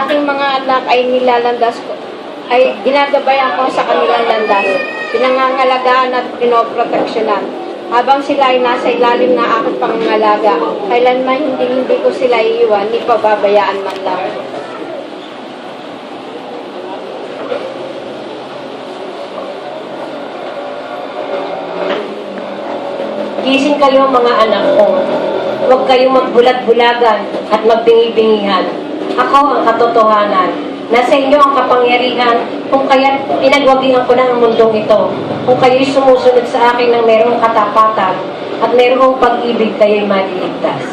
aking mga anak ay nilalandas ko, ay ginagabayan ko sa kanilang landas, pinangangalagaan at pinoproteksyonan. Habang sila ay nasa ilalim na aking pangangalaga, kailanman hindi ko sila iiwan, ni pababayaan man lang. Gising kayo mga anak ko. Huwag kayong magbulat-bulagan at magbingi-bingihan. Ako ang katotohanan. Nasa inyo ang kapangyarihan kung kaya't pinagwagihan ko na ang mundong ito. Kung kayo'y sumusunod sa akin ng mayroong katapatan at mayroong pag-ibig, kayo'y maliligtas.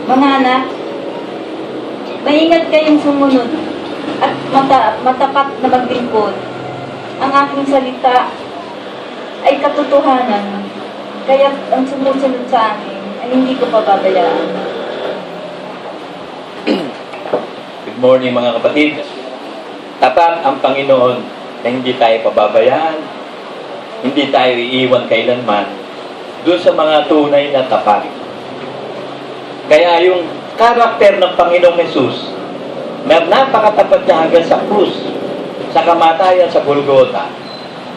Mga anak, maingat kayong sumunod at matapat na maglingkod. Ang aking salita ay katotohanan, kaya ang sumusunod sa akin ay hindi ko pababayaan. Good morning mga kapatid. Tapat ang Panginoon na hindi tayo pababayaan, hindi tayo iiwan kailanman doon sa mga tunay na tapat. Kaya yung karakter ng Panginoong Jesus na napakatapat niya hanggang sa krus, sa kamatayan sa Golgotha,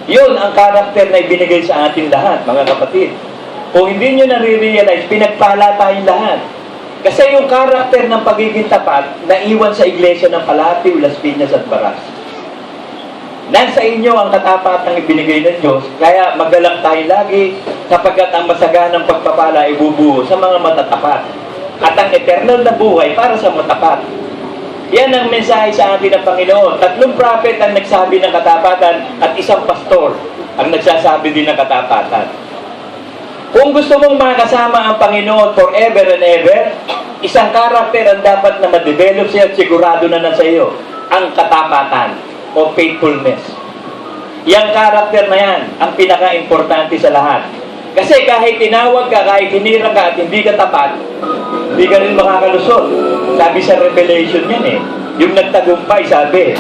yun ang karakter na ibinigay sa atin lahat, mga kapatid. Kung hindi nyo nare-realize, pinagpala tayong lahat. Kasi yung karakter ng pagiging tapat, naiwan sa iglesia ng Palati, Las Piñas at Baras. Nasa inyo ang katapatang ibinigay ng Diyos, kaya magalang tayo lagi, sapagkat ang masaganang pagpapala ay bubuo sa mga matatapat. At ang eternal na buhay para sa matapat. Yan ang mensahe sa atin ng Panginoon. 3 prophet ang nagsabi ng katapatan at isang pastor ang nagsasabi din ng katapatan. Kung gusto mong makasama ang Panginoon forever and ever, isang karakter ang dapat na ma-develop siya at sigurado na nasa iyo, ang katapatan o faithfulness. Yang karakter na yan ang pinaka-importante sa lahat. Kasi kahit tinawag ka, kahit hinira ka at hindi ka tapat, hindi ka rin makakalusot. Sabi sa Revelation yan eh. Yung nagtagumpay, sabi.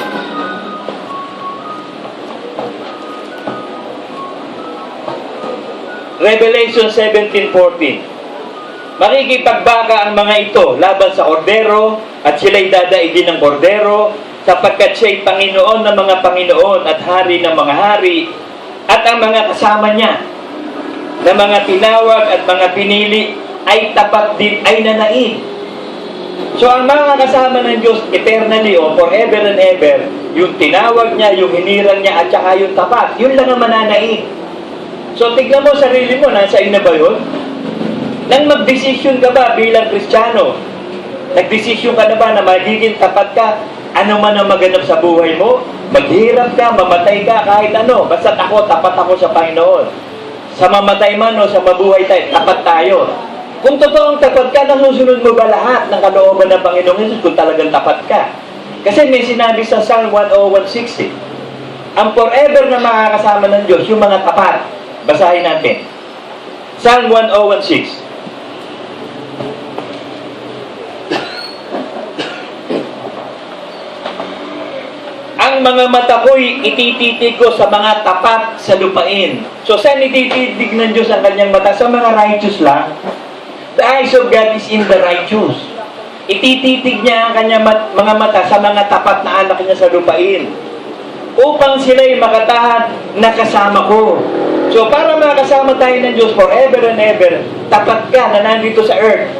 Revelation 17:14. Makikipagbaka ang mga ito laban sa kordero at sila'y dadaigin ng kordero sapagkat siya'y Panginoon ng mga Panginoon at Hari ng mga hari at ang mga kasama niya na mga tinawag at mga pinili ay tapat din, ay nanaig. So ang mga kasama ng Diyos eternally o forever and ever, yung tinawag niya, yung hinirang niya at saka yung tapat, yun lang ang mananaig. So tignan mo sarili mo, nasa ina ba yun? Nang mag-desisyon ka ba bilang Kristiyano, nag-desisyon ka na ba na magiging tapat ka, ano man ang maganap sa buhay mo, maghirap ka, mamatay ka, kahit ano, basta ako, tapat ako sa Panginoon. Sa mamatay man o sa mabuhay tayo, tapat tayo. Kung totoong tapat ka, namusunod mo ba lahat ng kalooban ng Panginoong Jesus kung talagang tapat ka? Kasi may sinabi sa Psalm 101:60, ang forever na makakasama ng Diyos, yung mga tapat. Basahin natin. Psalm 101:6. Ang mga mata ko'y itititig ko sa mga tapat sa lupain. So, saan itititig ng Diyos ang kanyang mata? Sa mga righteous lang. The eyes of God is in the righteous. Itititig niya ang kanyang mga mata sa mga tapat na anak niya sa lupain. Upang sila'y makatahan na kasama ko. So, para makasama tayo ng Diyos forever and ever, tapat ka na nandito sa earth.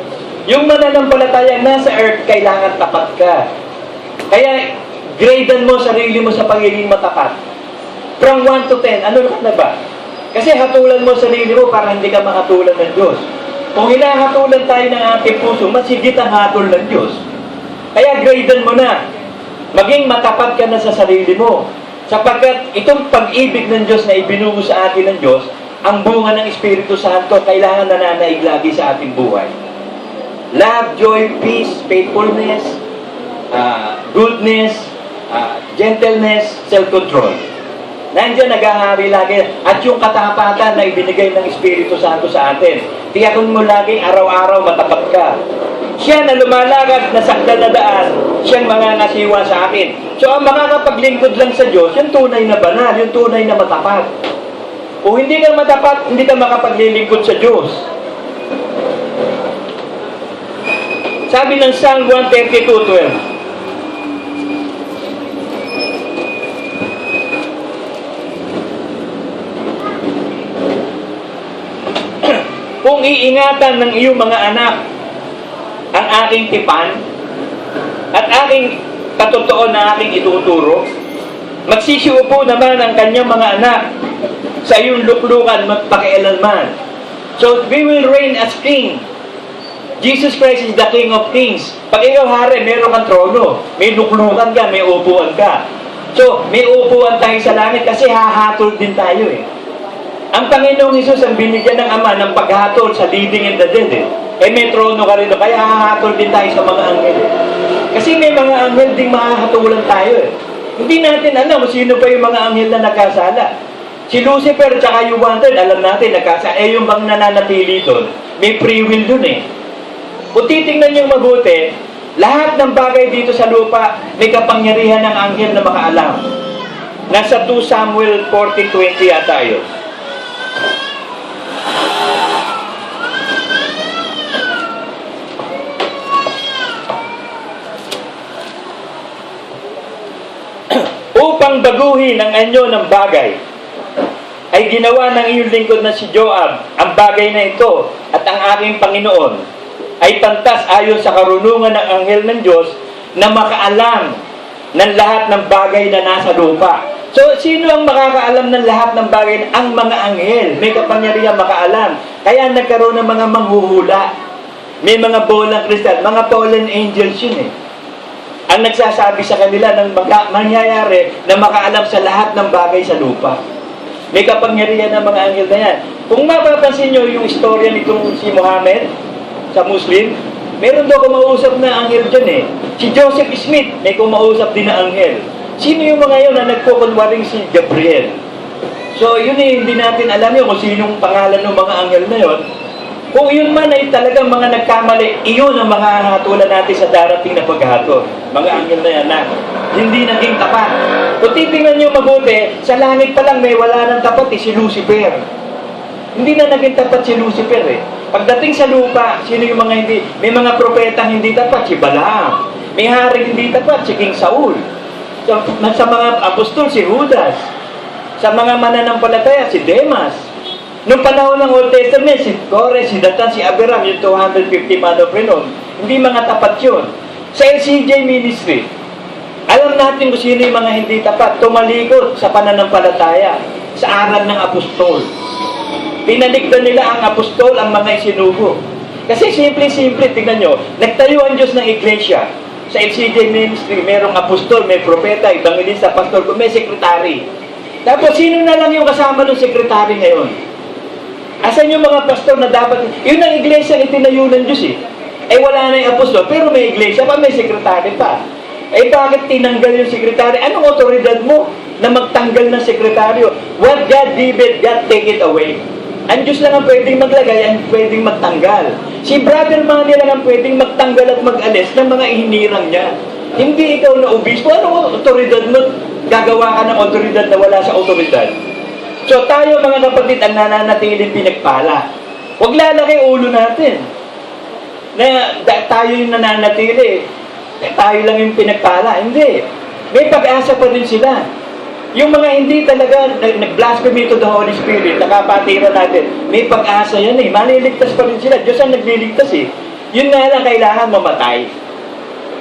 Yung mananampalataya nasa earth, kailangan tapat ka. Kaya, gradean mo sarili mo sa pagiging matapat. From 1 to 10, ano ka na ba? Kasi hatulan mo sarili mo para hindi ka makatulan ng Diyos. Kung hinahatulan tayo ng ating puso, mas higit ang hatol ng Diyos. Kaya gradean mo na. Maging matapat ka na sa sarili mo. Sapagkat itong pag-ibig ng Diyos na ibinugo sa atin ng Diyos, ang bunga ng Espiritu Santo, kailangan nananaig lagi sa ating buhay. Love, joy, peace, faithfulness, goodness, gentleness, self-control. Nandiyan naghahari lagi. At yung katapatan na ibinigay ng Espiritu Santo sa atin. Tiyakin mo lagi araw-araw matapat ka. Siya na lumalagad na sakdal na daan, siyang mangangasiwa sa akin. So ang makakapaglingkod lang sa Diyos, yung tunay na banal, yung tunay na matapat. Kung hindi ka matapat, hindi ka makapaglilingkod sa Diyos. Sabi ng Psalm 132:12, kung iingatan ng iyong mga anak ang aking tipan at aking katotoo na aking ituturo, magsisiupo naman ang kanyang mga anak sa iyong luklukan magpakialanman. So, we will reign as king. Jesus Christ is the King of Kings. Pag ikaw hari, meron kang trono. May luklukan ka, may upuan ka. So, may upuan tayo sa langit kasi hahatol din tayo eh. Ang Panginoong Hesus ang binigyan ng Ama ng paghatol sa living and the dead eh. Eh may trono ka rin, kaya hahatol din tayo sa mga anghel eh. Kasi may mga anghel ding mahahatulan tayo eh. Hindi natin alam kung sino pa yung mga anghel na nagkasala. Si Lucifer at yung Wanted, alam natin nagkasala. Eh yung bang nananatili doon, may free will doon eh. Kung titingnan niyong mabuti, lahat ng bagay dito sa lupa, may kapangyarihan ng anghel na makaalam. Nasa 2 Samuel 40:20 yata yun. Upang baguhin ang anyo ng bagay, ay ginawa ng iyong lingkod na si Joab ang bagay na ito, at ang aking Panginoon ay pantas ayon sa karunungan ng anghel ng Diyos na makaalam ng lahat ng bagay na nasa lupa. So, sino ang makakaalam ng lahat ng bagay? Ang mga anghel. May kapangyarihan makaalam. Kaya nagkaroon ng mga manghuhula. May mga bolang kristal, mga fallen angels yun eh. Ang nagsasabi sa kanila ng mangyayari na makaalam sa lahat ng bagay sa lupa. May kapangyarihan ng mga anghel na yan. Kung mapapansin nyo yung istorya nitong si Muhammad sa Muslim, meron daw kumausap na anghel dyan eh. Si Joseph Smith, may kumausap din na anghel. Sino yung mga yun na nagkukunwaring si Gabriel? So, yun eh, hindi natin alam yun kung sinong pangalan ng mga anghel na yun. Kung yun man ay talagang mga nagkamali, iyon ang mga hatulan natin sa darating na paghahatol. Mga anghel na yan na hindi naging tapat. Kung titingnan nyo mabuti, sa langit pa lang may wala ng tapat eh, si Lucifer. Hindi na naging tapat si Lucifer eh. Pagdating sa lupa, sino yung mga hindi? May mga propetang hindi tapat, si Balaam. May haring hindi tapat, si King Saul. Sa mga apostol, si Judas. Sa mga mananampalataya, si Demas. Noong panahon ng Old Testament, si Kores, si Datan, si Abiram, yung 250 man of renown, hindi mga tapat yun. Sa LCJ Ministry, alam natin kung sino yung mga hindi tapat, tumalikod sa pananampalataya, sa aral ng apostol. Pinaligdan nila ang apostol, ang mga isinugo. Kasi simple-simple, tingnan nyo, nagtayo ang Diyos ng iglesia. Sa LCJ Ministry, merong apostol, may propeta, evangelista, pastor, may sekretary. Tapos, sino na lang yung kasama ng sekretary ngayon? Asan yung mga pastor na dapat, yun ang iglesia ang itinayo ng Diyos eh. Eh wala na yung apostol, pero may iglesia pa, may sekretary pa. Eh bakit tinanggal yung sekretary? Anong otoridad mo na magtanggal ng sekretaryo? What God gave, God take it away. Ang Diyos lang ang pwedeng maglagay, ang pwedeng magtanggal. Si Brother Manny lang ang pwedeng magtanggal at mag-alis ng mga ihinirang niya. Hindi ikaw na obispo. Anong otoridad mo? Gagawa ka ng otoridad na wala sa otoridad. So tayo mga kapatid ang nananatiling pinagpala. Huwag lalaki ulo natin. Na tayo yung nananatili. Tayo lang yung pinagpala. Hindi. May pag-asa pa rin sila. Yung mga hindi talaga nag-blasphemy to the Holy Spirit, nakapatira natin, may pag-asa yan eh. Maliligtas pa rin sila. Diyos ang nagliligtas eh. Yun nga lang kailangan mamatay.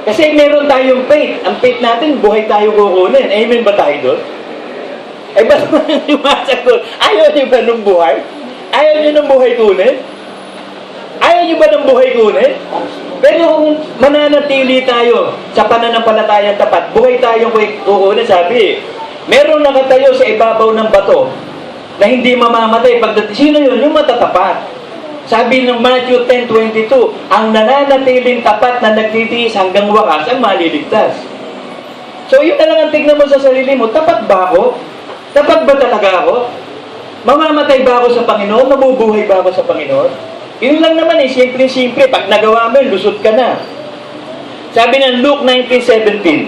Kasi meron tayong faith. Ang faith natin, buhay tayo kukunin. Amen ba tayo doon? Eh, ba't naman yung masagot? Ayaw niyo ba ng buhay? Ayaw niyo ng buhay kunin? Ayaw niyo ba ng buhay kunin? Pero kung mananatili tayo sa pananampalatayang tapat, buhay tayong kukunin, sabi, merong nakatayo sa ibabaw ng bato na hindi mamamatay. Sino yun? Yung matatapat. Sabi ng Matthew 10:22, ang nananatiling tapat na nagtitiis hanggang wakas ang maliligtas. So yun na lang ang tignan mo sa sarili mo, tapat ba ako? Tapat ba talaga ako? Mamamatay ba ako sa Panginoon? Mabubuhay ba ako sa Panginoon? Yun lang naman eh, simple-simple. Pag nagawa mo, lusot ka na. Sabi ng Luke 19:17,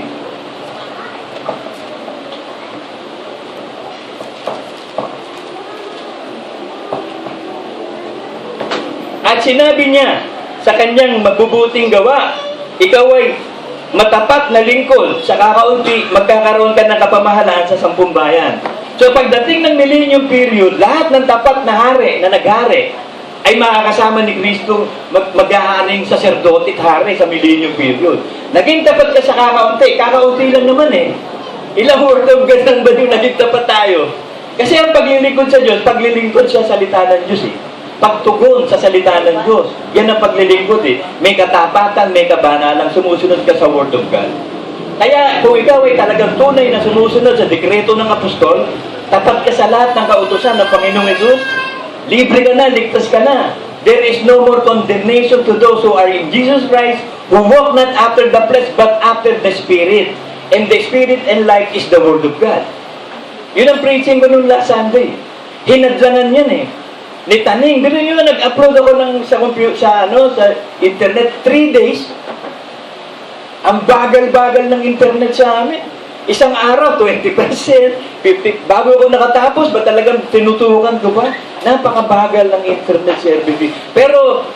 At sinabi niya sa kanyang mabubuting gawa, ikaw ay matapat na lingkod, sa kakaunti, magkakaroon ka ng kapamahalaan sa 10 bayan. So pagdating ng millennium period, lahat ng tapat na hari na naghari ay makakasama ni Kristo, mag-aaring saserdote at hari sa millennium period. Naging tapat ka sa kakaunti lang naman eh. Ilang word of God lang ba yung naging tapat tayo? Kasi ang paglilingkod sa Diyos, paglilingkod sa salita ng Diyos eh. Pagtugon sa salita ng Diyos. Yan ang paglilingkod eh. May katapatan, may kabanalang sumusunod ka sa Word of God. Kaya kung ikaw ay talagang tunay na sumusunod sa dekreto ng apostol, tapat ka sa lahat ng kautusan ng Panginoong Hesus, libre ka na, ligtas ka na. There is no more condemnation to those who are in Jesus Christ, who walk not after the flesh, but after the Spirit. And the Spirit and life is the Word of God. Yun ang preaching ko nung last Sunday. Hinadlangan yan eh. Ni Taning, dito nyo, nag-upload ako sa internet, 3 days. Ang bagal-bagal ng internet sa amin. Isang araw, 20%, 50%. Bago ako nakatapos, ba talagang tinutukan ko ba? Napakabagal ng internet service. Pero,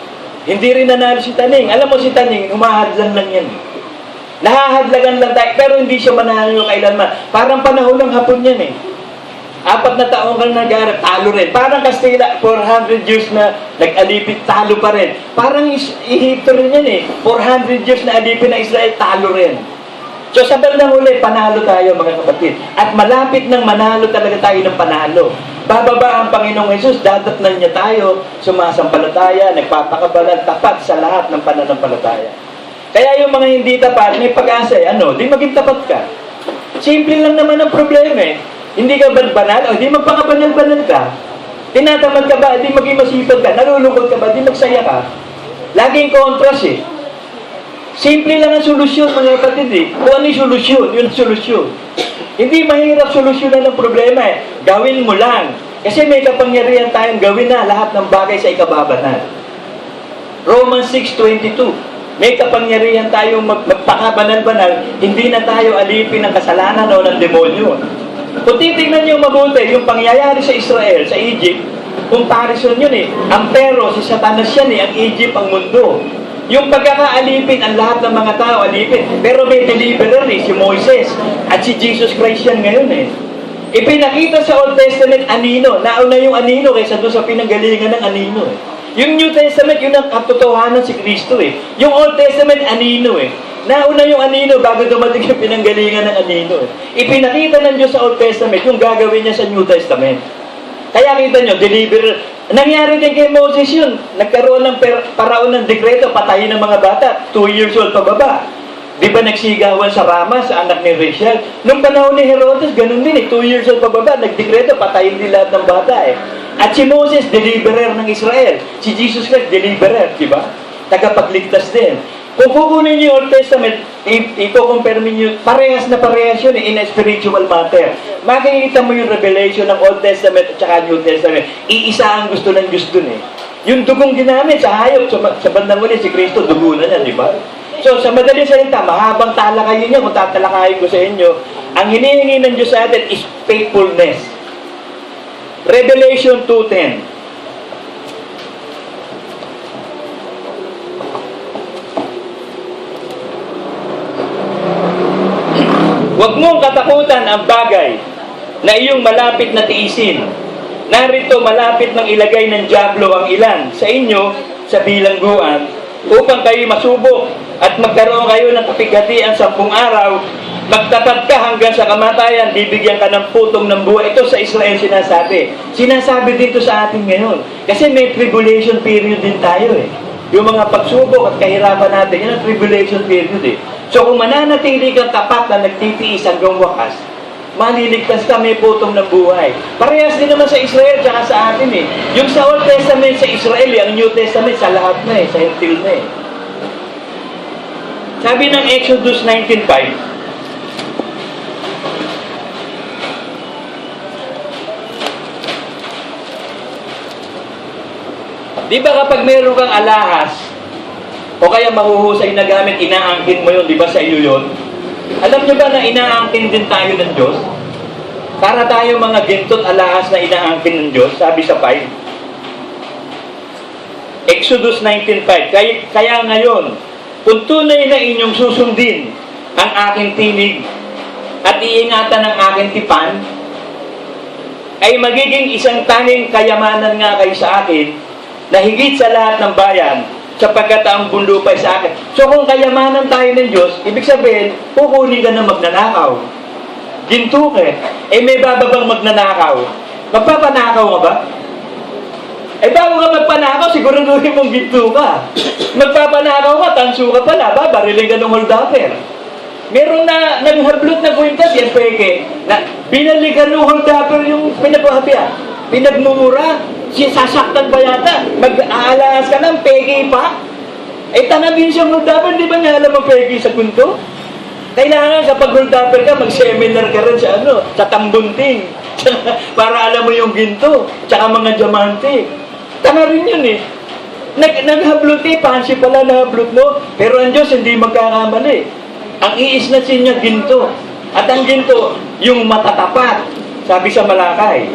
hindi rin nanalo si Taning. Alam mo si Taning, humahadlan lang yan. Nahahadlagan lang tayo, pero hindi siya manalo kailanman. Parang panahon ng hapon yan eh. 4 na taong kang nag-aarap, talo rin. Parang Kastila, 400 years na nag-alipit, talo pa rin. Parang Ehipto rin yan eh. 400 years na alipin ng Israel, talo rin. So sa bandang huli, panalo tayo mga kapatid. At malapit ng manalo talaga tayo ng panalo. Bababa ang Panginoong Hesus, dadatnan niya tayo, sumasampalataya, nagpapakabalan, tapat sa lahat ng pananampalataya. Kaya yung mga hindi tapat, may pag-asa eh, di maging tapat ka. Simple lang naman ang problema eh. Hindi ka banal, o di magpakabanal-banal ka. Tinatamad ka ba, di maging masipag ka. Nalulungkot ka ba, di magsaya ka. Laging contrast eh. Simple lang ang solusyon, mga kapatid eh. Kung ano yung solusyon, yun ang solusyon. Hindi mahirap solusyonan ng problema eh. Gawin mo lang. Kasi may kapangyarihan tayong gawin na lahat ng bagay sa ikababanal. Romans 6:22. May kapangyarihan tayong magpakabanal-banal, hindi na tayo alipin ng kasalanan o ng demonyo. Kung titignan niyo mabuti, yung pangyayari sa Israel, sa Egypt, comparison yun eh. Ang pero, si Satanas yan eh, ang Egypt, ang mundo. Yung pagkakaalipin, ang lahat ng mga tao alipin. Pero may deliverer eh, si Moises. At si Jesus Christ yan ngayon eh. Ipinakita sa Old Testament, anino. Nauna yung anino kaysa doon sa pinanggalingan ng anino eh. Yung New Testament, yun ang katotohanan si Kristo eh. Yung Old Testament, anino eh. Nauna yung anino bago dumating yung pinanggalingan ng anino eh. Ipinakita ng Diyos sa Old Testament yung gagawin niya sa New Testament. Kaya kita nyo, deliverer. Nangyari din kay Moses yun. Nagkaroon ng paraon ng dekreto, patayin ng mga bata, 2 years old pababa. Di ba nagsigawan sa Rama, sa anak ni Rachel? Nung panahon ni Herodes, ganun din eh. 2 years old pababa, nagdekreto, patayin din lahat ng bata eh. At si Moses, deliverer ng Israel. Si Jesus Christ, deliverer, di ba? Tagapagligtas din. Kung kukunin niyo yung Old Testament, i-compare niyo, parehas na parehas yun in a spiritual matter. Makikita mo yung revelation ng Old Testament at saka New Testament. Iisa ang gusto ng Diyos dun eh. Yung dugong ginamit sa hayop, sa bandang huli, si Kristo, dugo na niya, di ba? So, sa madaling salita, mahabang talakayin niya, kung tatalakayin ko sa inyo, ang hinihingi ng Diyos sa atin is faithfulness. Revelation 2:10. Huwag mong katakutan ang bagay na iyong malapit na tiisin. Narito malapit nang ilagay ng dyablo ang ilan sa inyo sa bilangguan upang kayo masubok at magkaroon kayo ng kapighatian 10 araw. Magtapat ka hanggang sa kamatayan, bibigyan ka ng putong ng buhay. Ito sa Israel sinasabi. Sinasabi dito sa atin ngayon. Kasi may tribulation period din tayo eh. Yung mga pagsubok at kahirapan natin, yan ang tribulation period eh. So kung mananatili kang tapat na nagtitiis hanggang wakas, maliligtas ka, may putong ng buhay. Parehas din naman sa Israel tsaka sa atin eh. Yung sa Old Testament sa Israel, ang New Testament sa lahat na eh, sa Hentil na eh. Sabi ng Exodus 19:5, di ba kapag meron kang alahas, o kaya mahuhusay na gamit, inaangkin mo yun, di ba sa iyo yun? Alam nyo ba na inaangkin din tayo ng Diyos? Para tayo mga gintot alahas na inaangkin ng Diyos, sabi sa 5. Exodus 19:5. Kaya ngayon, kung tunay na inyong susundin ang aking tinig at iingatan ang aking tipan, ay magiging isang tanging kayamanan nga kayo sa akin na higit sa lahat ng bayan, sapagkat ang buong lupa ay sa akin. So kung kayamanan tayo ng Diyos, ibig sabihin, kukunin ka ng magnanakaw. Ginto ka. May bababang magnanakaw. Magpapanakaw ka ba? Bago ka magpanakaw, siguraduhin mong ginto ka. Magpapanakaw ka, tanso ka pala, babarilin ka ng holdapper. Meron na naghablot na kwintas, yan peke, na binalikan ng holdapper yung pinagpahabya. Pinagmumura, sasaktan pa yata, mag-aalas ka ng peke pa. Tanabin siyang holdapper, di ba nga alam ang peke sa kunto? Kailangan kapag holdapper ka, mag-seminar ka rin sa tambunting. Para alam mo yung ginto, tsaka mga diamante. Tanga rin yun eh. Naghablot pansi pala nahablot mo, pero ang Diyos hindi magkakamali. Ang iisnasin niya ginto. At ang ginto, yung matatapat. Sabi sa Malakay.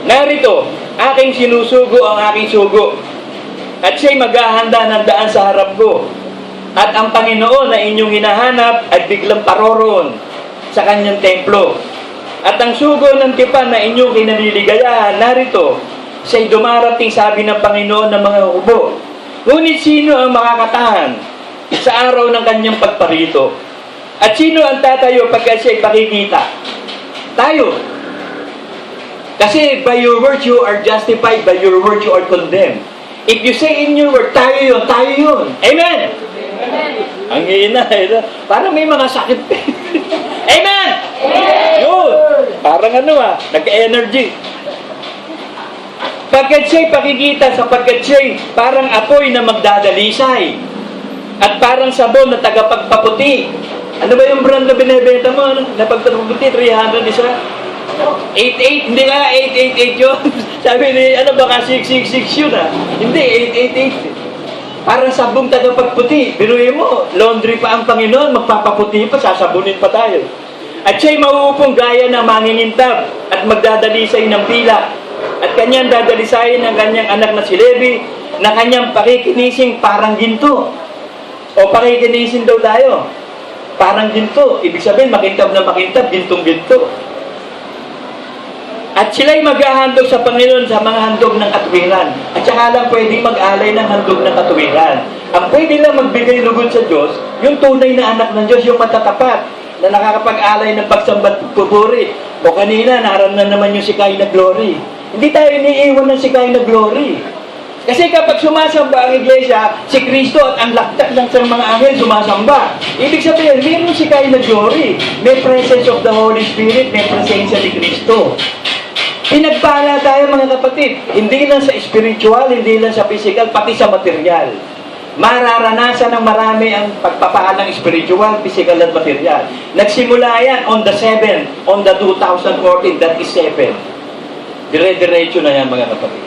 Narito, aking sinusugo ang aking sugo. At siya'y maghahanda ng daan sa harap ko. At ang Panginoon na inyong hinahanap ay biglang paroroon sa kanyang templo. At ang sugo ng tipan na inyong kinaliligayahan, narito, siya'y dumarating, sabi ng Panginoon ng mga hubo. Ngunit sino ang makakatahan sa araw ng kanyang pagparito? At sino ang tatayo pagka siya'y pakikita? Tayo. Kasi by your words you are justified, by your words you are condemned. If you say in your word, tayo yun, tayo yun. Amen! Amen. Ang hina, parang may mga sakit. Amen! Yun! Parang nag-energy. Pagkat siya'y pakikita, sapagkat siya'y parang apoy na magdadalisay. At parang sabon na tagapagpaputi. Ano ba yung brand na binibenta mo? Na pagpaputi, 300 isa? 888, hindi nga 888 yun. Sabi ni, baka 666 yun Hindi, 888. Parang sabong tagapagputi. Biruin mo, laundry pa ang Panginoon, magpapaputi pa, sasabunin pa tayo. At siya'y mauupong gaya na mangingintab at magdadalisay ng pila. At kanyang dadalisayin ang kanyang anak na si Levi, na kanyang pakikinising parang ginto. O pakikinising daw tayo. Parang ginto. Ibig sabihin, makintab na makintab, gintong-ginto. At sila'y maghahandog sa Panginoon sa mga handog ng katuwiran. At saka lang pwedeng mag-alay ng handog ng katuwiran. Ang pwede lang magbigay lugod sa Diyos, yung tunay na anak ng Diyos, yung matatapat, na nakakapag-alay ng pagsambat pupuri. O kanina, naran na naman yung sikay na glory. Hindi tayo iniiwan ng sikay na glory. Kasi kapag sumasamba ang iglesia, si Kristo at ang laktak ng mga anghel sumasamba. Ibig sabihin, mayroong sikay na glory. May presence of the Holy Spirit, may presensya ni Kristo. Pinagpala tayo mga kapatid, hindi lang sa spiritual, hindi lang sa physical, pati sa material. Mararanasan ng marami ang pagpapaan ng spiritual, physical at material. Nagsimula yan on the 7, on the 2014, that is 7. Dire-diretso na yan mga kapatid.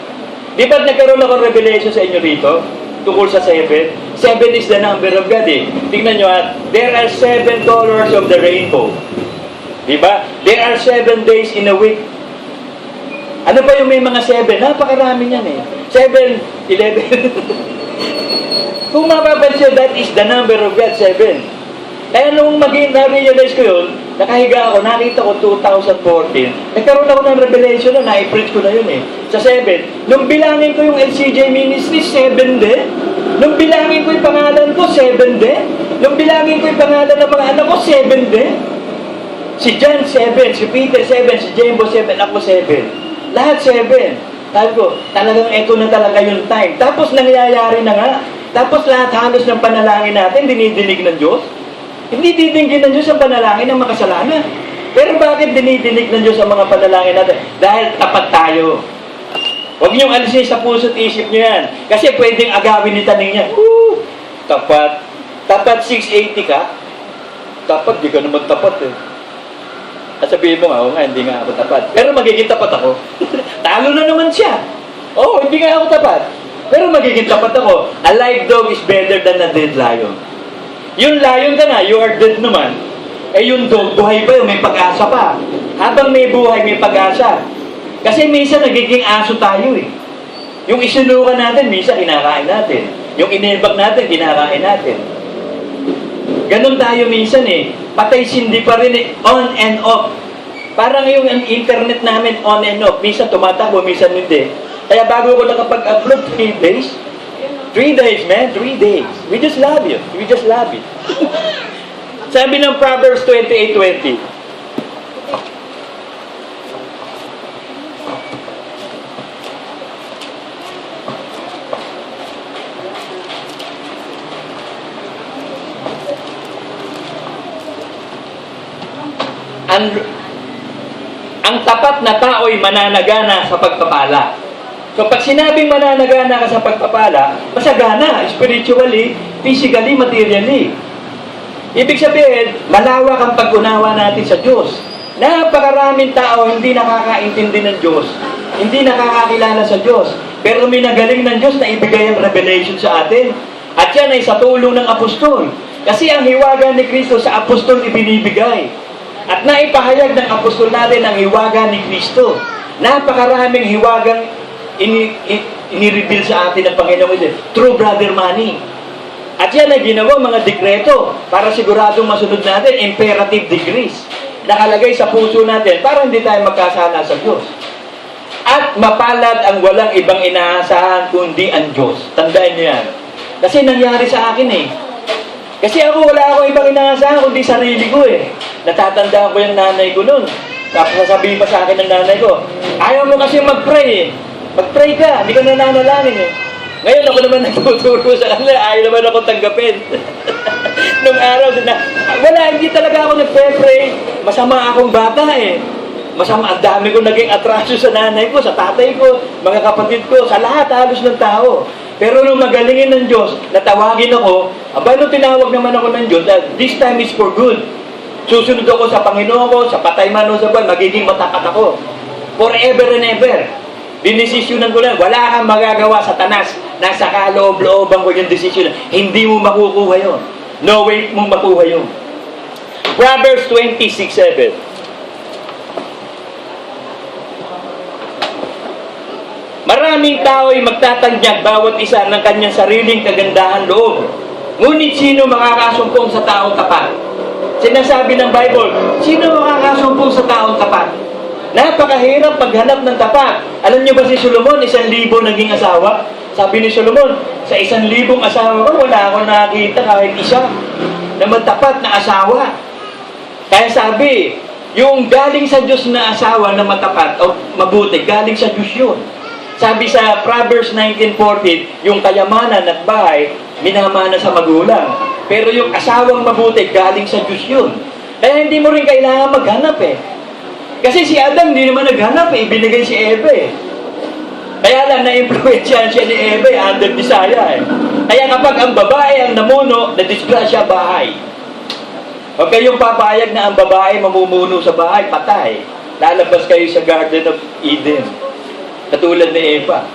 Di ba nagkaroon ako revelation sa inyo rito? Tungkol sa 7? 7 is the number of God eh. Tingnan nyo there are 7 colors of the rainbow. Di ba? There are 7 days in a week. Ano ba yung may mga 7? Napakarami niyan eh. 7, 11. Kung mapapansin, that is the number of God, 7. Kaya nung na-realize ko yun, nakahiga ako, nakita ko 2014, nagkaroon ako ng revelation na, na-preach ko na yun eh. Sa 7. Nung bilangin ko yung LCJ Ministry, 7 din. Nung bilangin ko yung pangalan ko, 7 din. Nung bilangin ko yung pangalan ng mga anak ko, 7 din. Si John, 7. Si Peter, 7. Si Jimbo, 7. Ako, 7. Lahat 7. Sabi ko, talagang eto na talaga yung time. Tapos nangyayari na nga. Tapos lahat halos ng panalangin natin, dinidinig ng Diyos. Hindi didinig ng Diyos ang panalangin ng makasalanan. Pero bakit dinidinig ng Diyos ang mga panalangin natin? Dahil tapat tayo. Huwag niyong alisin sa puso't isip niyo yan. Kasi pwedeng agawin ni taning niya. Tapat. Tapat 680 ka? Tapat, di ka naman tapat eh. At sabihin mo nga, hindi nga ako tapat. Pero magiging tapat ako. Talo na naman siya. Hindi nga ako tapat. Pero magiging tapat ako. A live dog is better than a dead lion. Yung lion ka na, you are dead naman. Eh yung dog, buhay pa yun, may pag-asa pa. Habang may buhay, may pag-asa. Kasi minsan nagiging aso tayo eh. Yung isinukan natin, minsan kinakain natin. Yung inibag natin, kinakain natin. Ganon tayo minsan eh. Patay sindi pa rin eh. On and off. Parang yung internet namin on and off. Minsan tumatakbo, minsan hindi. Kaya bago ko nakapag-upload, 3 days. 3 days, man. 3 days. We just love you. We just love it. Sabi ng Proverbs 28:20. Ang tapat na tao'y mananagana sa pagpapala. So pag sinabing mananagana ka sa pagpapala, masagana, spiritually, physically, materially. Ibig sabihin, malawak ang pag-unawa natin sa Diyos. Napakaraming tao hindi nakakaintindi ng Diyos, hindi nakakakilala sa Diyos. Pero minagaling ng Diyos na ibigay ang revelation sa atin. At yan ay sa tulong ng apostol. Kasi ang hiwaga ni Kristo sa apostol ibinibigay. At naipahayag ng apostol natin ang hiwaga ni Kristo. Napakaraming hiwagang inireveal sa atin ng Panginoon through Brother Manny. At yan ay ginawa mga dekreto para siguradong masunod natin, imperative decrees. Nakalagay sa puso natin para hindi tayo magkasala sa Diyos. At mapalad ang walang ibang inaasahan kundi ang Diyos. Tandaan niyo yan. Kasi nangyari sa akin eh. Kasi ako wala akong ibang inaasahan kundi sarili ko eh. Natatandaan ko yung nanay ko noon. Tapos sasabihin pa sa akin ng nanay ko, ayaw mo kasi mag-pray eh. Mag-pray ka, hindi ka nananalangin eh. Ngayon ako naman nagtuturo sa kanila, ayaw naman ako tanggapin. Nung araw, wala, hindi talaga ako nagpe-pray. Masama akong bata eh. Masama, ang dami ko naging atraso sa nanay ko, sa tatay ko, mga kapatid ko, sa lahat halos ng tao. Pero nung magalingin ng Diyos, natawagin ako, abay nung tinawag naman ako ng Diyos, this time is for good. Susunod ako sa Panginoon ko, sa patay man o sa buhay, magiging matapat ako. Forever and ever. Dinesisyonan ko lang, wala kang magagawa sa tanas. Nasa kaloob-looban ko yung desisyon. Hindi mo makukuha yun. No way mong makuha yun. Proverbs 26:7. Maraming tao ay magtatanyag bawat isa ng kanyang sariling kagandahan loob. Ngunit sino makakasumpong sa taong tapat? Sinasabi ng Bible, sino makakasumpong sa taong tapat? Napakahirap maghanap ng tapat. Alam niyo ba si Solomon, 1,000 naging asawa? Sabi ni Solomon, sa 1,000 asawa ko, wala akong nakakita kahit isa na matapat na asawa. Kaya sabi, yung galing sa Diyos na asawa na matapat o mabuti, galing sa Diyos yun. Sabi sa Proverbs 19:14, yung kayamanan at bahay, minamana sa magulang. Pero yung asawang mabuti, galing sa Diyos yun. Kaya hindi mo rin kailangan maghanap eh. Kasi si Adam hindi naman naghanap eh, ibinigay si Eva eh. Kaya lang na-influensyahan siya ni Eva eh, under desire eh. Kaya kapag ang babae ang namuno, na-disgrasya bahay. Huwag kayong papayag na ang babae mamumuno sa bahay, patay. Lalabas kayo sa Garden of Eden. Katulad ni Eva.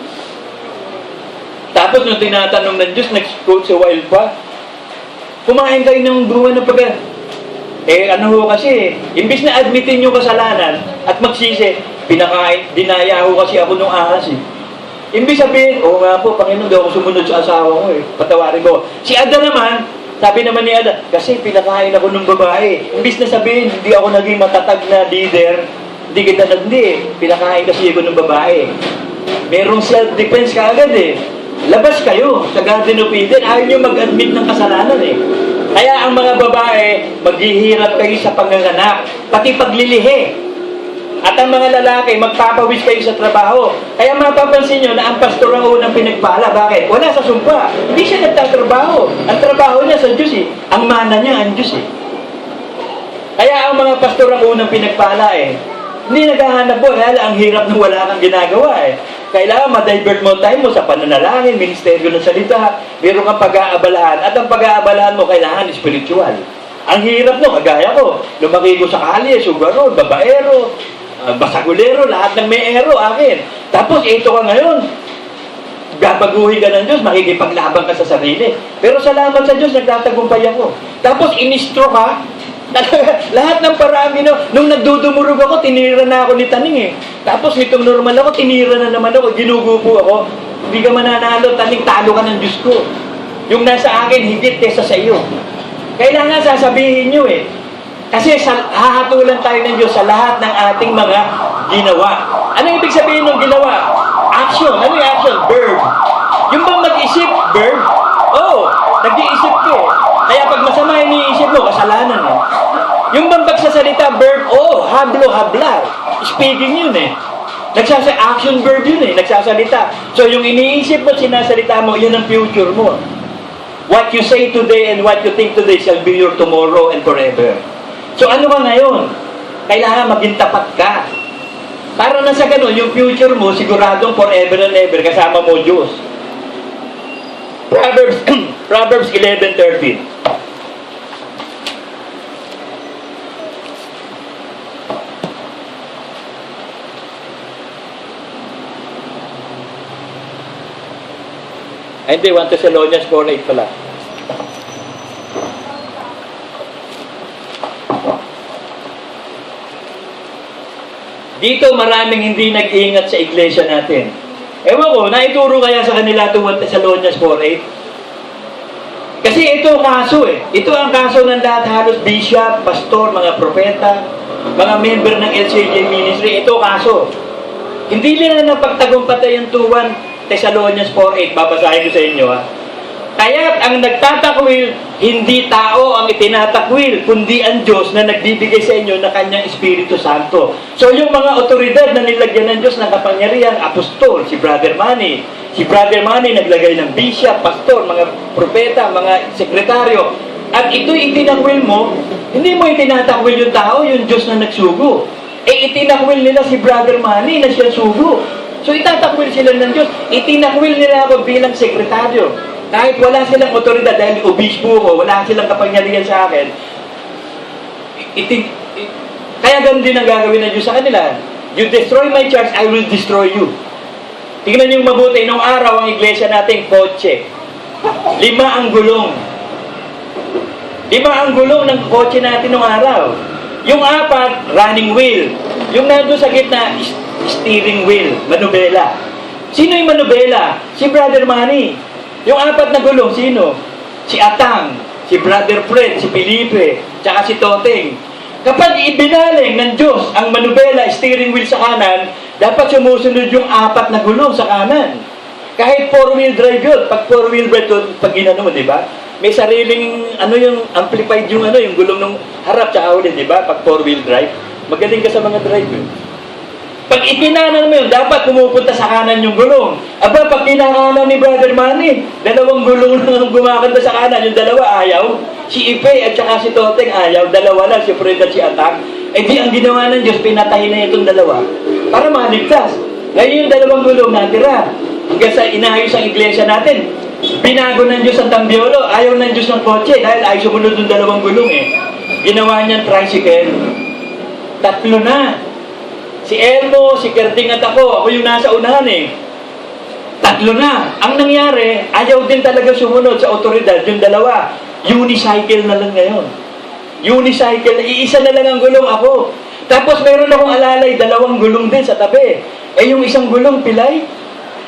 Tapos nung tinatanong ng Diyos, nag-quote si Wild pa, kumain kayo ng buwan ng pagka. Ano ho kasi, imbis na admitin yung kasalanan at magsisi, dinaya ho kasi ako nung ahas eh. Imbis sabihin, oo nga po, Panginoon, di ako sumunod sa asawa ko eh. Patawarin ko. Si Ada naman, sabi naman ni Ada, kasi pinakain ako ng babae. Imbis na sabihin, hindi ako naging matatag na leader, hindi kita pinakain kasi ako ng babae. Merong self-defense ka agad eh. Labas kayo sa Garden of Eden. Ayaw nyo mag-admit ng kasalanan eh. Kaya ang mga babae, maghihirap kayo sa panganganak, pati paglilihi. At ang mga lalaki, magpapawis kayo sa trabaho. Kaya mapapansin nyo na ang pastor ang unang pinagpala. Bakit? Wala sa sumpa. Hindi siya nagtatrabaho. Ang trabaho niya sa Diyos eh. Ang mana niya ang Diyos eh. Kaya ang mga pastor ang unang pinagpala eh. Hindi naghahanap po, kaya ang hirap nang wala kang ginagawa eh. Kailangan ma-divert mo time mo sa pananalangin, ministeryo ng salita, meron kang pag-aabalahan, at ang pag-aabalahan mo kailangan spiritual. Ang hirap no, kagaya ko, lumaki ko sa kalye, sugaro, babaero, basagulero, lahat ng may ero, akin. Tapos ito ka ngayon, babaguhin ka ng Diyos, makikipaglaban ka sa sarili. Pero salamat sa Diyos, nagtatagumpay ako. Tapos inistro ka, Talaga, lahat ng paraan, nung nagdudumurog ako, tinira na ako ni Taning eh. Tapos nitong normal ako, tinira na naman ako, ginugupo ako. Hindi ka mananalo, Taning, talo ka ng Diyos ko. Yung nasa akin, higit kesa sa iyo. Kailangan sasabihin nyo eh. Kasi hahatulan tayo ng Diyos sa lahat ng ating mga ginawa. Ano ibig sabihin ng ginawa? Action. Ano yung action? Verb. Yung bang mag-isip, verb? Oo, nag-iisip ka eh. Kaya pag masama yung iniisip mo, kasalanan eh. Yung bang pagsasalita, verb, hablo, hablar. Speaking yun eh. Action verb yun eh, nagsasalita. So yung iniisip mo, sinasalita mo, yun ang future mo. What you say today and what you think today shall be your tomorrow and forever. So ano ka ngayon? Kailangan maging tapat ka. Para na sa ganun, yung future mo, siguradong forever and ever, kasama mo Diyos. Proverbs 11:13. Ay, hindi, 1 Thessalonians 4:8 pala. Dito maraming hindi nag-iingat sa iglesia natin. Ewan ko, naituro kaya sa kanila itong 1 Thessalonians 4:8? Kasi ito ang kaso eh. Ito ang kaso ng lahat halos bishop, pastor, mga propeta, mga member ng LCJ ministry. Ito kaso. Hindi nila napagtagumpatay yung 1 Thessalonians 4:8. Babasahin ko sa inyo ha. Kaya't ang nagtatakwil, hindi tao ang itinatakwil, kundi ang Diyos na nagbibigay sa inyo ng kanyang Espiritu Santo. So yung mga otoridad na nilagyan ng Diyos ng kapangyarihan, apostol, si Brother Manny. Si Brother Manny naglagay ng bishop, pastor, mga propeta, mga sekretaryo. At ito'y itinakwil mo, hindi mo itinatakwil yung tao, yung Diyos na nagsugo. Itinakwil nila si Brother Manny na siya sugo. So itatakwil sila ng Diyos. Itinakwil nila ako bilang sekretaryo. Kahit wala silang otoridad, dahil obispo ko, wala silang kapangyarihan sa akin, kaya ganun din ang gagawin ng Diyos sa kanila. You destroy my church, I will destroy you. Tingnan niyo mabuti, nung araw ang iglesia natin, kotse. 5 ang gulong. 5 ang gulong ng kotse natin nung araw. Yung 4, running wheel. Yung nandun sa gitna, steering wheel, manubela. Sino yung manubela? Si Brother Manny. Yung 4 na gulong, sino? Si Atang, si Brother Fred, si Felipe, tsaka si Toteng. Kapag ibinaling ng Diyos ang manubela, steering wheel sa kanan, dapat sumusunod yung 4 na gulong sa kanan. Kahit 4-wheel drive yun. Pag 4-wheel drive yun, pag ginano mo, di ba? May sariling, yung amplified yung yung gulong ng harap tsaka ulit, di ba? Pag 4-wheel drive. Magaling ka sa mga drive yun. Pag itinanan mo yun, dapat pumupunta sa kanan yung gulong. Aba, pag kinakanan ni Brother Manny, 2 gulong lang ang gumakanta sa kanan, yung 2 ayaw. Si Ipe at saka si Toteng ayaw, 2 lang, si Fred at si Atang. Di ang ginawa ng Diyos, pinatay na itong 2 para maligtas. Ngayon yung 2 gulong natira. Hanggang sa inayos ang iglesia natin, binago ng Diyos ang tambiolo, ayaw ng Diyos ng kotse, dahil ayaw sumunod yung 2 gulong eh. Ginawa niyang tricycle. 3 na. Si Elmo, si Kerding at ako yung nasa unahan eh. 3 na. Ang nangyari, ayaw din talaga sumunod sa otoridad. Yung 2, unicycle na lang ngayon. Unicycle, iisa na lang ang gulong ako. Tapos meron akong alalay, 2 gulong din sa tabi. Yung isang gulong, pilay.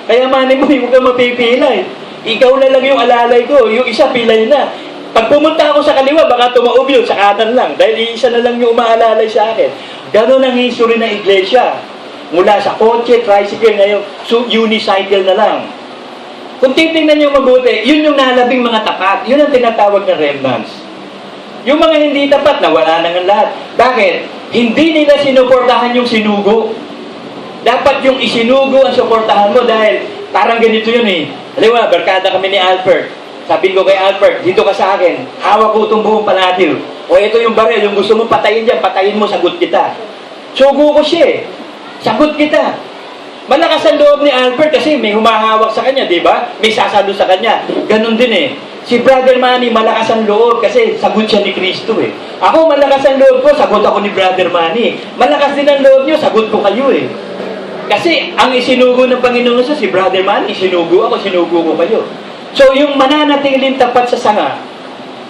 Kaya Manny mo, huwag kang mapipilay. Ikaw na lang yung alalay ko, yung isa pilay na. Pag pumunta ako sa kaliwa, baka tumaob yun, sa kanan lang. Dahil isa na lang yung umaalalay sa akin. Ganon ang history ng iglesia. Mula sa kotse, tricycle, ngayon, unicycle na lang. Kung titingnan niyo mabuti, yun yung nalabing mga tapat. Yun ang tinatawag na remnants. Yung mga hindi tapat, nawala na ng lahat. Bakit? Hindi nila sinuportahan yung sinugo. Dapat yung isinugo ang suportahan mo dahil parang ganito yun eh. Halimbawa, barkada kami ni Albert. Sabi ko kay Albert, dito ka sa akin, hawak ko itong buong panatil. O ito yung baril, yung gusto mo patayin dyan, patayin mo, sagot kita. Sugo ko siya eh. Sagot kita. Malakas ang loob ni Albert kasi may humahawak sa kanya, di ba? May sasalo sa kanya. Ganon din eh. Si Brother Manny, malakas ang loob kasi sagot siya ni Kristo eh. Ako, malakas ang loob ko, sagot ako ni Brother Manny. Malakas din ang loob niyo, sagot ko kayo eh. Kasi ang isinugo ng Panginoon sa si Brother Manny, isinugo ako, sinugo ko kayo. So, yung mananatiling tapat sa sanga,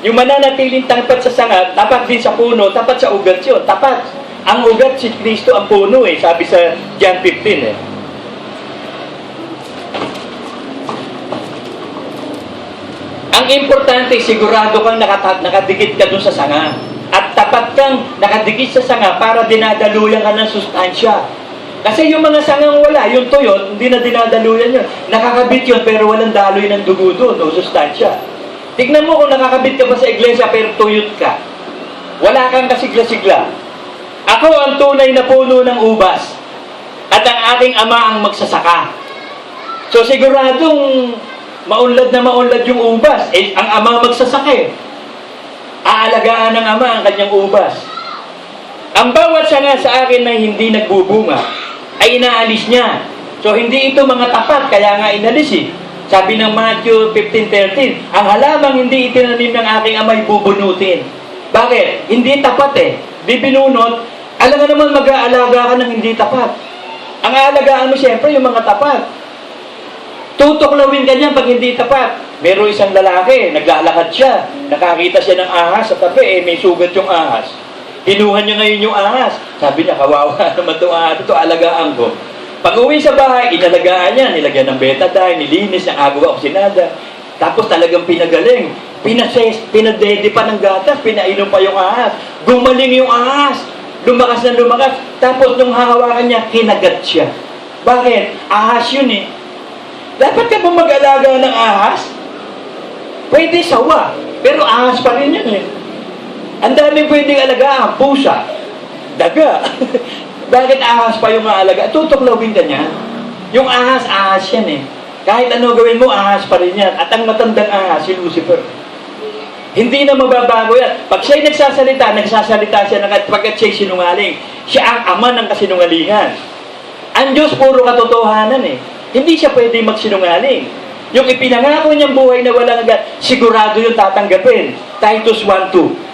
Yung mananatiling tapat sa sanga, tapat din sa puno, tapat sa ugat yun. Tapat. Ang ugat si Kristo ang puno eh, sabi sa John 15 eh. Ang importante, sigurado kang nakadikit ka dun sa sanga. At tapat kang nakadikit sa sanga para dinadaluyan ka ng sustansya. Kasi yung mga sangang wala, yung tuyot, hindi na dinadaluyan yun. Nakakabit yun pero walang daloy ng dugo doon, o sustansya. Tignan mo kung nakakabit ka pa sa iglesia pero tuyot ka. Wala kang kasigla-sigla. Ako ang tunay na puno ng ubas. At ang aking ama ang magsasaka. So siguradong maunlad na maunlad yung ubas. Eh, ang ama magsasaka. Aalagaan ng ama ang kanyang ubas. Ang bawat sanga sa akin na hindi nagbubunga ay inaalis niya. So hindi ito mga tapat, kaya nga inalis eh. Sabi ng Matthew 15:13, ang halamang hindi itinanim ng aking amay bubunutin. Bakit? Hindi tapat eh. Di binunot, alam nga naman mag-aalaga ka ng hindi tapat. Ang aalagaan mo siyempre yung mga tapat. Tutuklawin ka niyan pag hindi tapat. Meron isang lalaki, naglalakad siya. Nakakita siya ng ahas sa tabi, may sugat yung ahas. Hinuhan niya ngayon yung ahas. Sabi niya, kawawa naman itong ahas, ito alagaan ko. Pag uwi sa bahay, inalagaan niya, nilagyan ng betadine, nilinis, ng agaw oxinada. Tapos talagang pinagaling. Pinadede pa ng gatas, pinainom pa yung ahas. Gumaling yung ahas. Lumakas na lumakas. Tapos nung hahawakan niya, kinagat siya. Bakit? Ahas yun eh. Dapat ka ba mag-alaga ng ahas? Pwede sawa, pero ahas pa rin yan eh. Ang daming pwedeng alagaan, pusa, daga. Bakit ahas pa yung maalaga? Tutuklawin ka niya. Yung ahas, ahas yan eh. Kahit ano gawin mo, ahas pa rin yan. At ang matandang ahas, si Lucifer. Hindi na mababago yan. Pag siya'y nagsasalita siya pagkat siya'y sinungaling. Siya ang ama ng kasinungalingan. Ang Diyos, puro katotohanan eh. Hindi siya pwede magsinungaling. Yung ipinangako niyang buhay na walang hanggan, sigurado yung tatanggapin. Titus 1:2.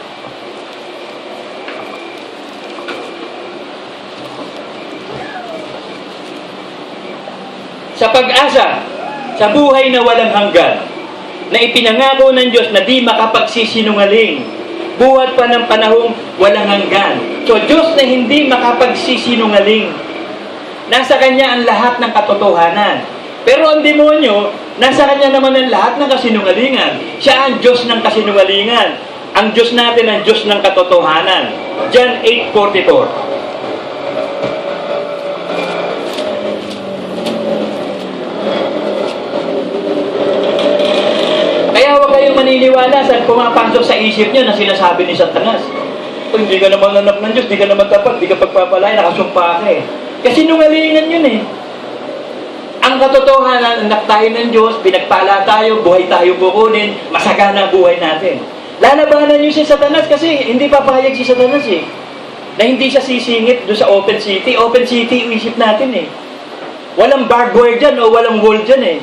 Sa pag-asa, sa buhay na walang hanggan, na ipinangako ng Diyos na di makapagsisinungaling, buhat pa ng panahong walang hanggan. So, Diyos na hindi makapagsisinungaling. Nasa Kanya ang lahat ng katotohanan. Pero ang demonyo, nasa Kanya naman ang lahat ng kasinungalingan. Siya ang Diyos ng kasinungalingan. Ang Diyos natin ang Diyos ng katotohanan. John 8:44. Kaya huwag kayong maniniwala sa pumapasok sa isip nyo na sinasabi ni Satanas. Kung hindi ka naman anak ng Diyos, hindi ka naman tapat, hindi ka pagpapalay, nakasumpa ka eh. Kasi nungalingan yun eh. Ang katotohanan, anak tayo ng Diyos, pinagpala tayo, buhay tayo kukunin, masagana ang buhay natin. Lalabanan nyo si Satanas kasi hindi papayag si Satanas eh. Na hindi siya sisingit doon sa open city. Open city, isip natin eh. Walang barbed wire dyan o walang wall dyan eh.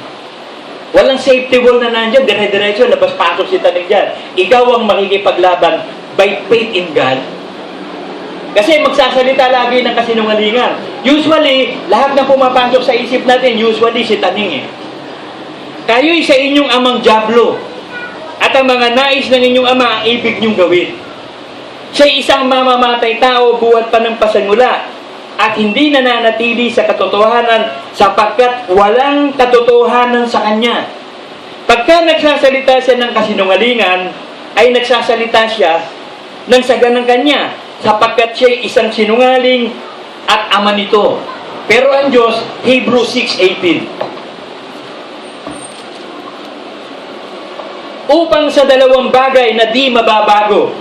Walang safety wall na nandyan, dire-diretso, labas-pasok si tanig dyan. Ikaw ang makikipaglaban by faith in God. Kasi magsasalita lagi ng kasinungalingan. Usually, lahat na pumapasok sa isip natin, usually si taning eh. Kayo'y sa inyong amang dyablo. At ang mga nais ng inyong ama ang ibig niyong gawin. Siya'y isang mamamatay tao buhat pa ng pasimula at hindi nananatili sa katotohanan sapagkat walang katotohanan sa kanya. Pagka nagsasalita siya ng kasinungalingan, ay nagsasalita siya ng saga ng kanya sapagkat siya'y isang sinungaling at ama nito. Pero ang Diyos, Hebrews 6:18. Upang sa dalawang bagay na di mababago,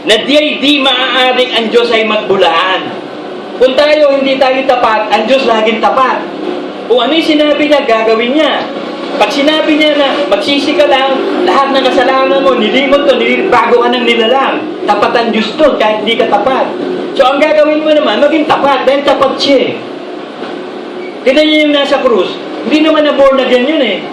na di maaaring ang Diyos ay magbulaan. Kung tayo hindi tayo tapat, ang Diyos laging tapat. Kung ano yung sinabi niya, gagawin niya. Pag sinabi niya na magsisi ka lang, lahat ng kasalanan mo, nilimot to, bago ka ng nilalang. Tapat ang Diyos to, kahit hindi ka tapat. So ang gagawin mo naman, maging tapat, dahil tapat siya. Tignan niyo yung nasa krus, hindi naman na born again yun eh.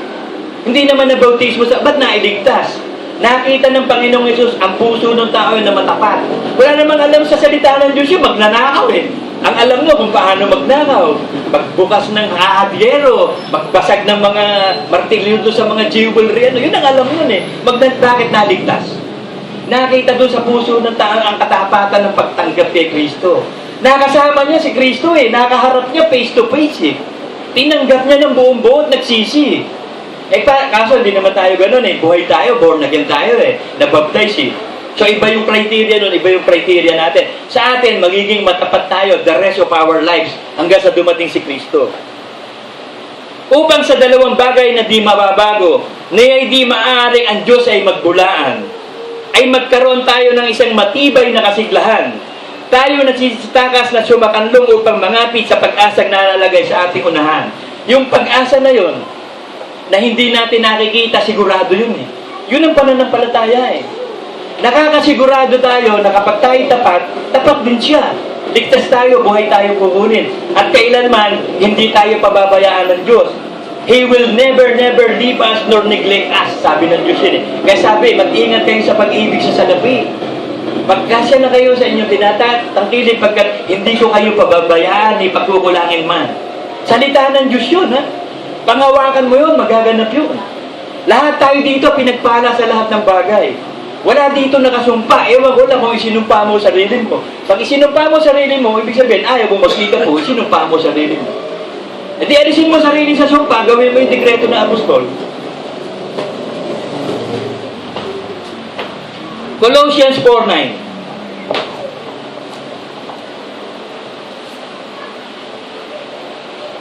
Hindi naman na bautismo sa, ba't nailigtas? Nakita ng Panginoong Yesus ang puso ng tao na matapat. Wala namang alam sa salita ng Diyos yung magnanakaw eh. Ang alam mo kung paano magnakaw, magbukas ng haadyero, magbasag ng mga martilyo doon sa mga jewelry, ano, yun ang alam mo eh. Bakit naligtas? Nakita doon sa puso ng ang katapatan ng pagtanggap kay Kristo. Nakasama niya si Kristo eh, nakaharap niya face to face eh. Tinanggap niya ng buong buo at nagsisi eh. Kaso hindi naman tayo ganun eh, buhay tayo, born again tayo eh, nabaptize eh. So iba yung criteria nun, iba yung criteria natin. Sa atin, magiging matapat tayo the rest of our lives hanggang sa dumating si Kristo. Upang sa dalawang bagay na di mababago, na di maaaring ang Diyos ay magbulaan, ay magkaroon tayo ng isang matibay na kasiglahan. Tayo nagsisitakas na sumakanlong upang mangapit sa pag-asang nalalagay sa ating unahan. Yung pag-asa na yun, na hindi natin nakikita, sigurado yun eh. Yun ang pananampalataya eh. Nakakasigurado tayo na kapag tayo tapat, tapat din siya. Ligtas tayo, buhay tayo kukunin. At kailanman, hindi tayo pababayaan ng Diyos. He will never leave us nor neglect us. Sabi ng Diyos yun eh. Kaya sabi, mag-ingat kayo sa pag-ibig sa salapi. Pagkasya na kayo sa inyong tangkilin pagkat hindi ko kayo pababayaan ni pagkukulangin man. Salita ng Diyos yun, ha? Pangawakan mo yun, magaganap yun. Lahat tayo dito pinagpala sa lahat ng bagay. Wala dito nakasumpa. Ewan ko lang kung isinumpa mo sarili mo. Pag isinumpa mo sarili mo, ibig sabihin, ayaw mo magkita po, isinumpa mo sarili mo. E di alisin mo sarili sa sumpa, gawin mo yung dekreto ng apostol. Colossians 4:9.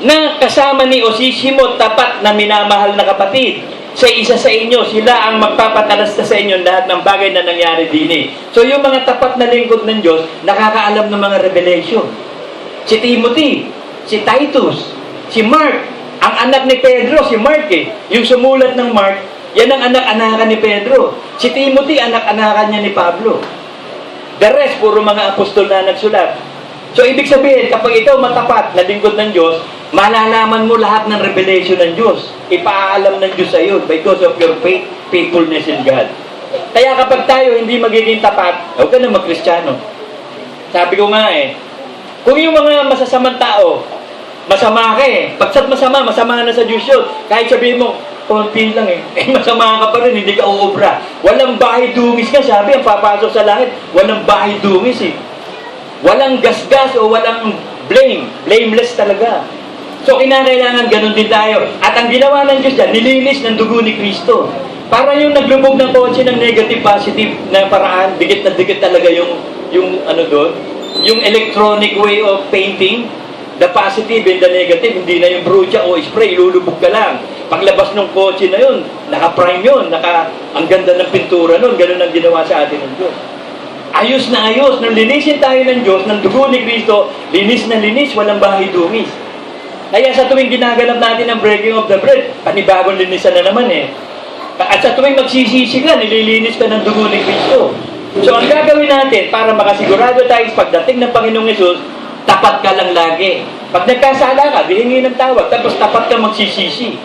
Na kasama ni Osisimo tapat na minamahal na kapatid. Sa isa sa inyo, sila ang magpapatalasta sa inyo lahat ng bagay na nangyari din eh. So yung mga tapat na lingkod ng Diyos, nakakaalam ng mga revelation. Si Timothy, si Titus, si Mark, ang anak ni Pedro, si Mark eh. Yung sumulat ng Mark, yan ang anak-anakan ni Pedro. Si Timothy, anak-anakan niya ni Pablo. The rest, puro mga apostol na nagsulat. So ibig sabihin, kapag ikaw matapat na lingkod ng Diyos, malalaman mo lahat ng revelation ng Diyos. Ipaalam ng Diyos sa iyo because of your faith, faithfulness in God. Kaya kapag tayo hindi magiging tapat, huwag ka na mag-Kristiyano. Sabi ko nga eh, kung yung mga masasamang tao, masama ka eh. Pagkat masama na sa Diyos yun. Kahit sabihin mo, konti lang eh. Masama ka pa rin, hindi ka uubra. Walang bahay dungis ka, sabi, ang papasok sa langit, walang bahay dungis eh. Walang gasgas o walang blame. Blameless talaga. So, kinakailangan ganun din tayo. At ang ginawa ng Diyos dyan, nilinis ng dugo ni Kristo. Para yung naglubog ng kotse ng negative, positive na paraan, dikit na dikit talaga yung ano doon, yung electronic way of painting, the positive and the negative, hindi na yung brucha o spray, ilulubog ka lang. Paglabas ng kotse na yun, naka-prime yun, ang ganda ng pintura nun, ganun ang ginawa sa atin ng Diyos. Ayos na ayos, nung linisin tayo ng Diyos, ng dugo ni Kristo, linis na linis, walang bahay dungis. Kaya sa tuwing ginaganap natin ang breaking of the bread, panibagong linisan na naman eh. At sa tuwing magsisisi ka, nililinis ka ng dugo ni Kristo. So ang gagawin natin, para makasigurado tayo sa pagdating ng Panginoong Hesus, tapat ka lang lagi. Pag nagkasala ka, dihingi ng tawad, tapos tapat ka magsisisi.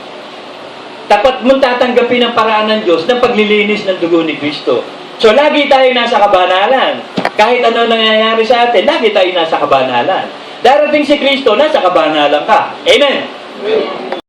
Tapat mong tatanggapin ang paraan ng Diyos ng paglilinis ng dugo ni Kristo. So, lagi tayo nasa kabanalan. Kahit ano nangyayari sa atin, lagi tayo nasa kabanalan. Darating si Kristo, nasa kabanalan ka. Amen? Amen.